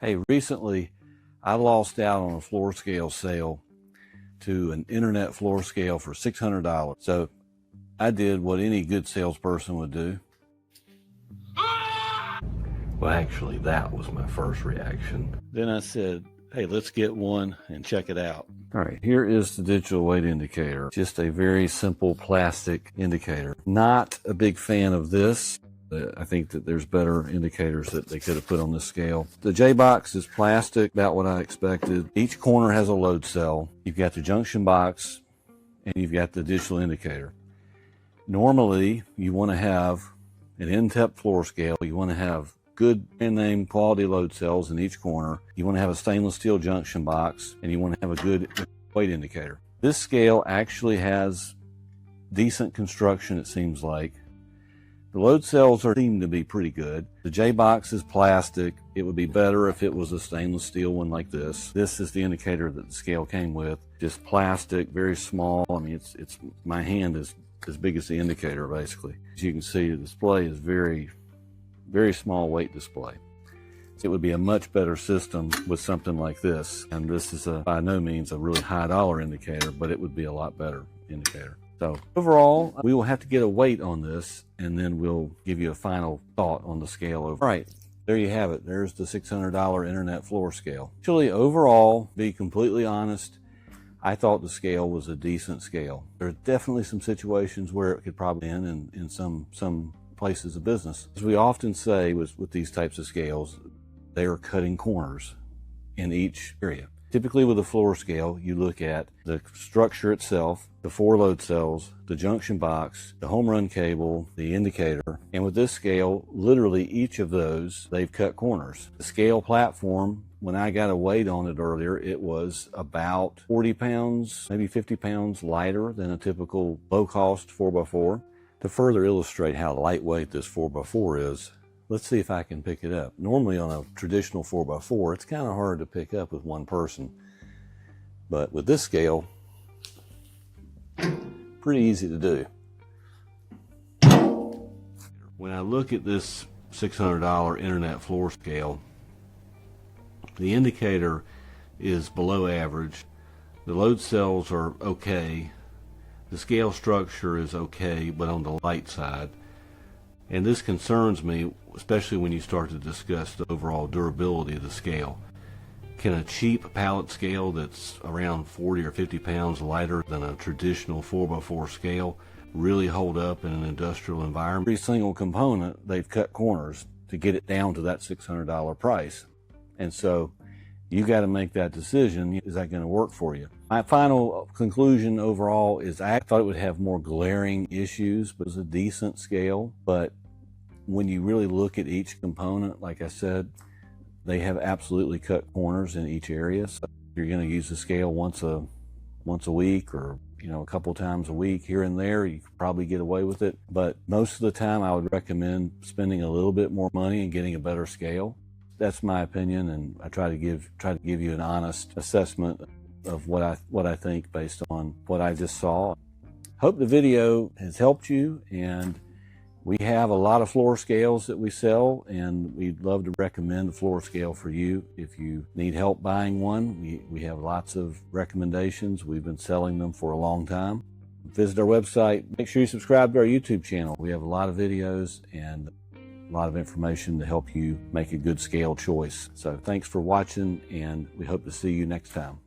Hey, recently I lost out on a floor scale sale to an internet floor scale for $600. So I did what any good salesperson would do. Well, actually, that was my first reaction. Then I said, hey, let's get one and check it out. All right, here is the digital weight indicator. Just a very simple plastic indicator. Not a big fan of this. I think that there's better indicators that they could have put on this scale. The J-box is plastic, about what I expected. Each corner has a load cell. You've got the junction box and you've got the digital indicator. Normally, you want to have an ntep floor scale. You want to have good brand name quality load cells in each corner. You want to have a stainless steel junction box, and you want to have a good weight indicator. This scale actually has decent construction, it seems like. The load cells seem to be pretty good. The J-box is plastic. It would be better if it was a stainless steel one like this. This is the indicator that the scale came with. Just plastic, very small. I mean, it's my hand is as big as the indicator, basically. As you can see, the display is very small weight display. It would be a much better system with something like this. And this is by no means a really high dollar indicator, but it would be a lot better indicator. So overall, we will have to get a weight on this, and then we'll give you a final thought on the scale. All right, there you have it. There's the $600 internet floor scale. Actually, overall, be completely honest, I thought the scale was a decent scale. There's definitely some situations where it could probably end in some places of business. As we often say with these types of scales, they are cutting corners in each area. Typically with a floor scale, you look at the structure itself, the 4 load cells, the junction box, the home run cable, the indicator. And with this scale, literally each of those, they've cut corners. The scale platform, when I got a weight on it earlier, it was about 40 pounds, maybe 50 pounds lighter than a typical low-cost 4x4. To further illustrate how lightweight this 4x4 is, let's see if I can pick it up. Normally on a traditional 4x4, it's kind of hard to pick up with one person. But with this scale, pretty easy to do. When I look at this $600 internet floor scale, the indicator is below average. The load cells are okay. The scale structure is okay, but on the light side. And this concerns me, especially when you start to discuss the overall durability of the scale. Can a cheap pallet scale that's around 40 or 50 pounds lighter than a traditional 4x4 scale really hold up in an industrial environment? Every single component, they've cut corners to get it down to that $600 price. And so you got to make that decision. Is that going to work for you? My final conclusion overall is I thought it would have more glaring issues, but it was a decent scale. But when you really look at each component, like I said, they have absolutely cut corners in each area. So if you're going to use the scale once a week, or a couple times a week here and there, you could probably get away with it. But most of the time, I would recommend spending a little bit more money and getting a better scale. That's my opinion, and I try to give you an honest assessment of what I think based on what I just saw. Hope the video has helped you, and we have a lot of floor scales that we sell, and we'd love to recommend a floor scale for you. If you need help buying one, we have lots of recommendations. We've been selling them for a long time. Visit our website. Make sure you subscribe to our YouTube channel. We have a lot of videos and a lot of information to help you make a good scale choice. So thanks for watching, and we hope to see you next time.